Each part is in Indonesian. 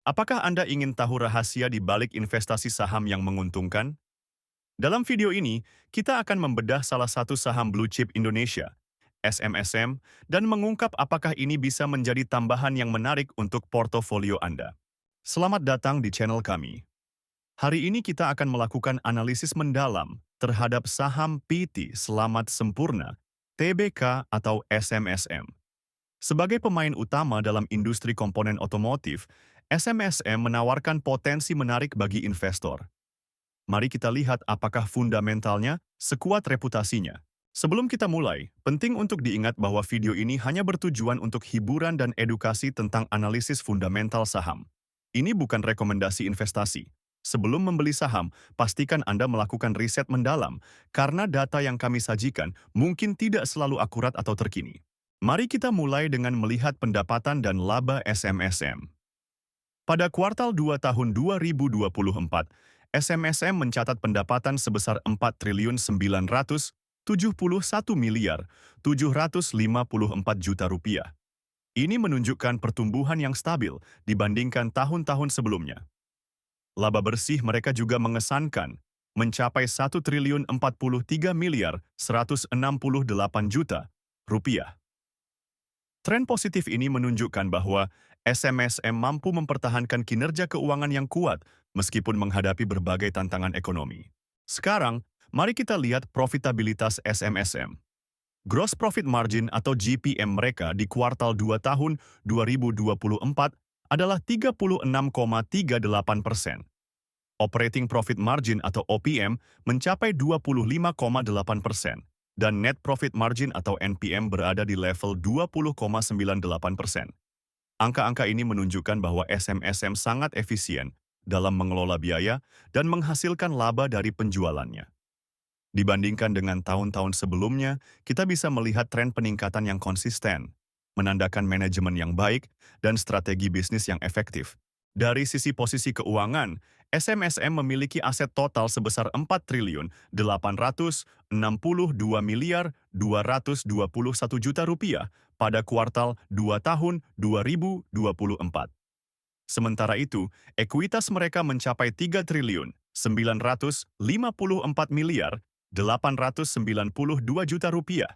Apakah Anda ingin tahu rahasia di balik investasi saham yang menguntungkan? Dalam video ini, kita akan membedah salah satu saham blue chip Indonesia, SMSM, dan mengungkap apakah ini bisa menjadi tambahan yang menarik untuk portofolio Anda. Selamat datang di channel kami. Hari ini kita akan melakukan analisis mendalam terhadap saham PT Selamat Sempurna, TBK atau SMSM. Sebagai pemain utama dalam industri komponen otomotif, SMSM menawarkan potensi menarik bagi investor. Mari kita lihat apakah fundamentalnya sekuat reputasinya. Sebelum kita mulai, penting untuk diingat bahwa video ini hanya bertujuan untuk hiburan dan edukasi tentang analisis fundamental saham. Ini bukan rekomendasi investasi. Sebelum membeli saham, pastikan Anda melakukan riset mendalam, karena data yang kami sajikan mungkin tidak selalu akurat atau terkini. Mari kita mulai dengan melihat pendapatan dan laba SMSM. Pada kuartal 2 tahun 2024, SMSM mencatat pendapatan sebesar 4.971.754 juta rupiah. Ini menunjukkan pertumbuhan yang stabil dibandingkan tahun-tahun sebelumnya. Laba bersih mereka juga mengesankan, mencapai 1.043.168 juta rupiah. Tren positif ini menunjukkan bahwa SMSM mampu mempertahankan kinerja keuangan yang kuat meskipun menghadapi berbagai tantangan ekonomi. Sekarang, mari kita lihat profitabilitas SMSM. Gross Profit Margin atau GPM mereka di kuartal 2 tahun 2024 adalah 36,38%. Operating Profit Margin atau OPM mencapai 25,8%. Dan Net Profit Margin atau NPM berada di level 20,98%. Angka-angka ini menunjukkan bahwa SMSM sangat efisien dalam mengelola biaya dan menghasilkan laba dari penjualannya. Dibandingkan dengan tahun-tahun sebelumnya, kita bisa melihat tren peningkatan yang konsisten, menandakan manajemen yang baik dan strategi bisnis yang efektif. Dari sisi posisi keuangan, SMSM memiliki aset total sebesar 4.862.221 juta rupiah pada kuartal 2 tahun 2024. Sementara itu, ekuitas mereka mencapai 3.954.892 juta rupiah.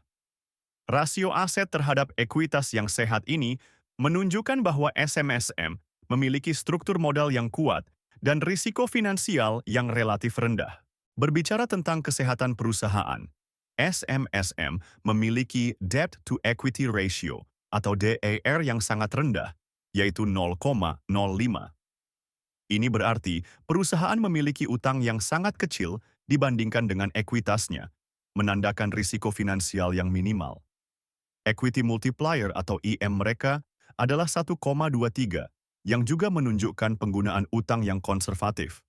Rasio aset terhadap ekuitas yang sehat ini menunjukkan bahwa SMSM memiliki struktur modal yang kuat dan risiko finansial yang relatif rendah. Berbicara tentang kesehatan perusahaan, SMSM memiliki debt to equity ratio atau DER yang sangat rendah, yaitu 0,05. Ini berarti perusahaan memiliki utang yang sangat kecil dibandingkan dengan ekuitasnya, menandakan risiko finansial yang minimal. Equity multiplier atau IM mereka adalah 1,23, yang juga menunjukkan penggunaan utang yang konservatif.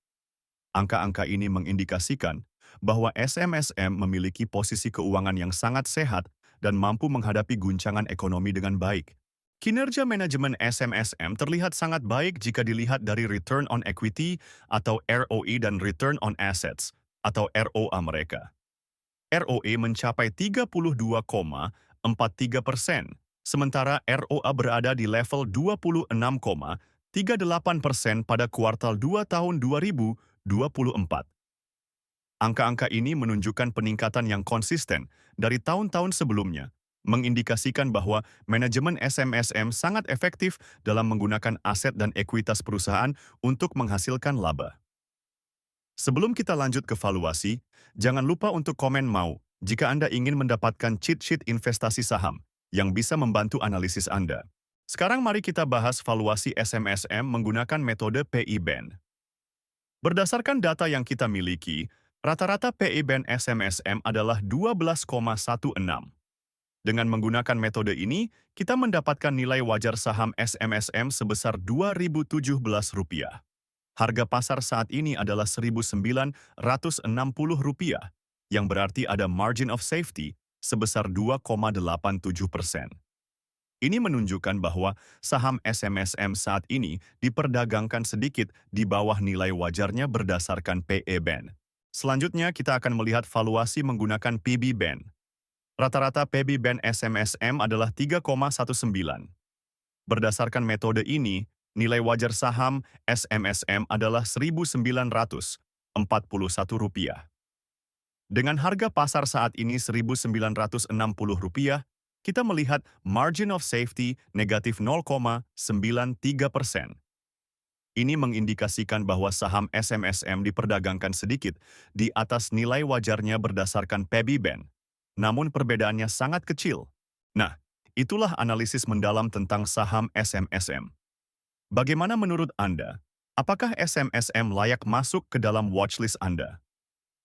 Angka-angka ini mengindikasikan bahwa SMSM memiliki posisi keuangan yang sangat sehat dan mampu menghadapi guncangan ekonomi dengan baik. Kinerja manajemen SMSM terlihat sangat baik jika dilihat dari return on equity atau ROE dan return on assets atau ROA mereka. ROE mencapai 32,43%, sementara ROA berada di level 26,38% pada kuartal 2 tahun 2024. Angka-angka ini menunjukkan peningkatan yang konsisten dari tahun-tahun sebelumnya, mengindikasikan bahwa manajemen SMSM sangat efektif dalam menggunakan aset dan ekuitas perusahaan untuk menghasilkan laba. Sebelum kita lanjut ke valuasi, jangan lupa untuk komen mau jika Anda ingin mendapatkan cheat sheet investasi saham yang bisa membantu analisis Anda. Sekarang mari kita bahas valuasi SMSM menggunakan metode PE Band. Berdasarkan data yang kita miliki, rata-rata PE Band SMSM adalah 12,16. Dengan menggunakan metode ini, kita mendapatkan nilai wajar saham SMSM sebesar Rp2.017. Harga pasar saat ini adalah Rp1.960, yang berarti ada margin of safety sebesar 2,87%. Ini menunjukkan bahwa saham SMSM saat ini diperdagangkan sedikit di bawah nilai wajarnya berdasarkan PE Band. Selanjutnya, kita akan melihat valuasi menggunakan PB Band. Rata-rata PB Band SMSM adalah 3,19. Berdasarkan metode ini, Nilai wajar saham SMSM adalah Rp1.941. Dengan harga pasar saat ini Rp1.960, kita melihat margin of safety negatif 0,93%. Ini mengindikasikan bahwa saham SMSM diperdagangkan sedikit di atas nilai wajarnya berdasarkan PEBI Band. Namun perbedaannya sangat kecil. Nah, itulah analisis mendalam tentang saham SMSM. Bagaimana menurut Anda? Apakah SMSM layak masuk ke dalam watchlist Anda?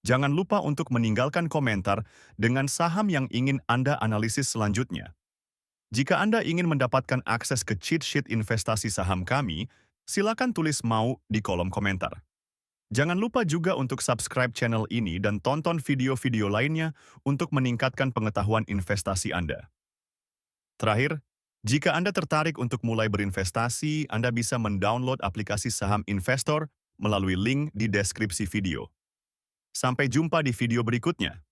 Jangan lupa untuk meninggalkan komentar dengan saham yang ingin Anda analisis selanjutnya. Jika Anda ingin mendapatkan akses ke cheat sheet investasi saham kami, silakan tulis mau di kolom komentar. Jangan lupa juga untuk subscribe channel ini dan tonton video-video lainnya untuk meningkatkan pengetahuan investasi Anda. Terakhir, jika Anda tertarik untuk mulai berinvestasi, Anda bisa mendownload aplikasi saham investor melalui link di deskripsi video. Sampai jumpa di video berikutnya.